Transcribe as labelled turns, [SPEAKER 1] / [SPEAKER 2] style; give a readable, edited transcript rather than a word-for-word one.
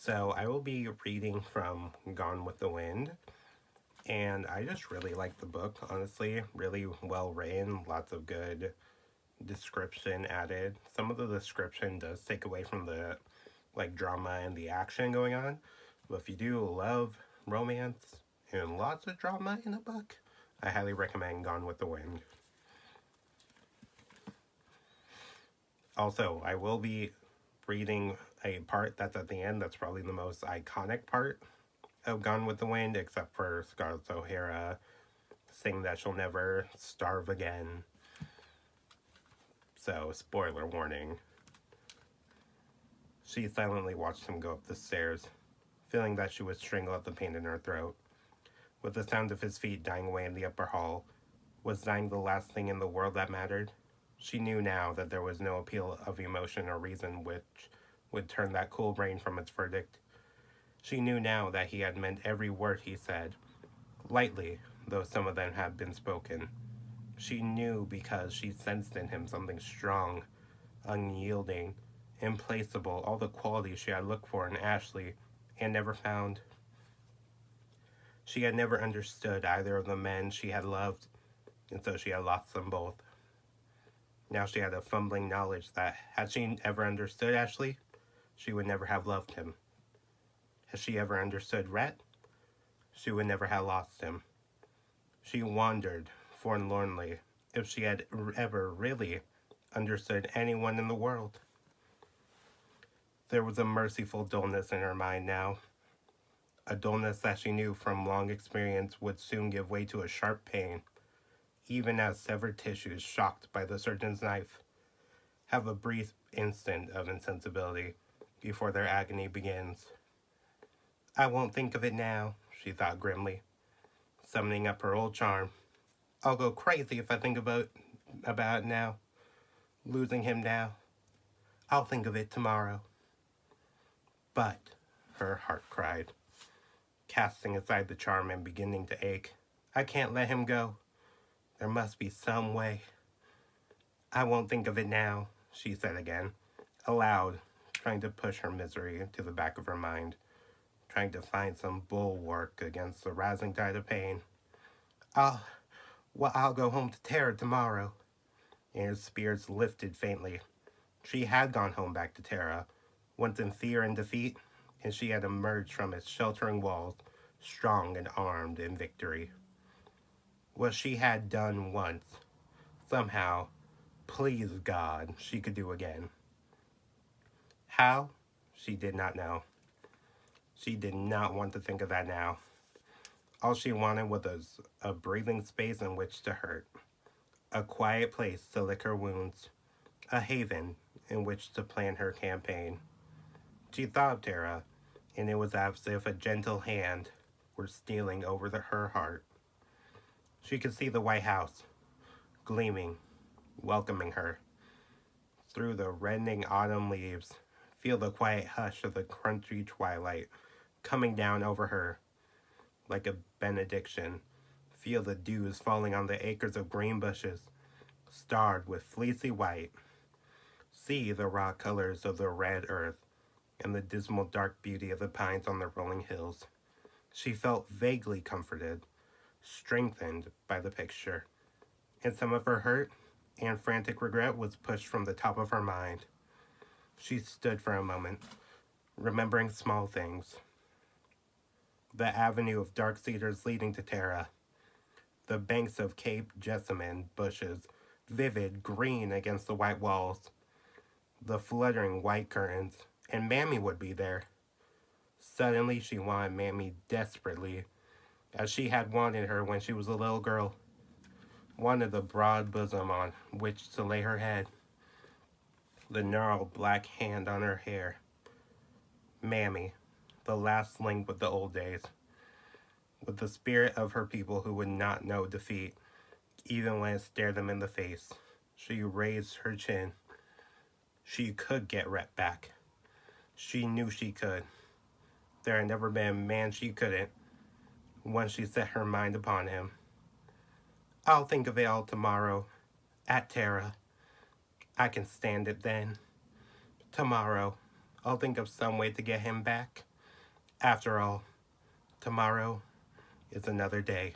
[SPEAKER 1] So I will be reading from Gone with the Wind, and I just really like the book, honestly. Really well written, lots of good description added. Some of the description does take away from the drama and the action going on. But if you do love romance and lots of drama in a book, I highly recommend Gone with the Wind. Also, I will be reading a part that's at the end that's probably the most iconic part of Gone with the Wind, except for Scarlett O'Hara saying that she'll never starve again. So, spoiler warning. She silently watched him go up the stairs, feeling that she would strangle out the pain in her throat. With the sound of his feet dying away in the upper hall, was dying the last thing in the world that mattered? She knew now that there was no appeal of emotion or reason which would turn that cool brain from its verdict. She knew now that he had meant every word he said, lightly, though some of them had been spoken. She knew because she sensed in him something strong, unyielding, implacable, all the qualities she had looked for in Ashley and never found. She had never understood either of the men she had loved, and so she had lost them both. Now she had a fumbling knowledge that, had she ever understood Ashley, she would never have loved him. Had she ever understood Rhett, she would never have lost him. She wondered, forlornly, if she had ever really understood anyone in the world. There was a merciful dullness in her mind now, a dullness that she knew from long experience would soon give way to a sharp pain, even as severed tissues shocked by the surgeon's knife have a brief instant of insensibility before their agony begins. I won't think of it now, she thought grimly, summoning up her old charm. I'll go crazy if I think about it now. Losing him now. I'll think of it tomorrow. But, her heart cried, casting aside the charm and beginning to ache, I can't let him go. There must be some way. I won't think of it now, she said again, aloud, trying to push her misery to the back of her mind, trying to find some bulwark against the rising tide of pain. I'll go home to Tara tomorrow. And her spirits lifted faintly. She had gone home back to Tara, once in fear and defeat, and she had emerged from its sheltering walls, strong and armed in victory. What she had done once, somehow, please God, she could do again. How? She did not know. She did not want to think of that now. All she wanted was a breathing space in which to hurt, a quiet place to lick her wounds, a haven in which to plan her campaign. She thought of Tara, and it was as if a gentle hand were stealing over her heart. She could see the White House, gleaming, welcoming her. Through the reddening autumn leaves, feel the quiet hush of the crunchy twilight coming down over her like a benediction. Feel the dews falling on the acres of green bushes, starred with fleecy white. See the raw colors of the red earth and the dismal dark beauty of the pines on the rolling hills. She felt vaguely comforted, strengthened by the picture, and some of her hurt and frantic regret was pushed from the top of her mind. She stood for a moment, remembering small things. The avenue of dark cedars leading to Tara, the banks of Cape jessamine bushes, vivid green against the white walls, the fluttering white curtains, and Mammy would be there. Suddenly she wanted Mammy desperately, as she had wanted her when she was a little girl. Wanted the broad bosom on which to lay her head, the gnarled black hand on her hair. Mammy, the last link with the old days, with the spirit of her people who would not know defeat, even when it stared them in the face. She raised her chin. She could get Rhett back. She knew she could. There had never been a man she couldn't, once she set her mind upon him. I'll think of it all tomorrow, at Tara. I can stand it then. Tomorrow, I'll think of some way to get him back. After all, tomorrow is another day.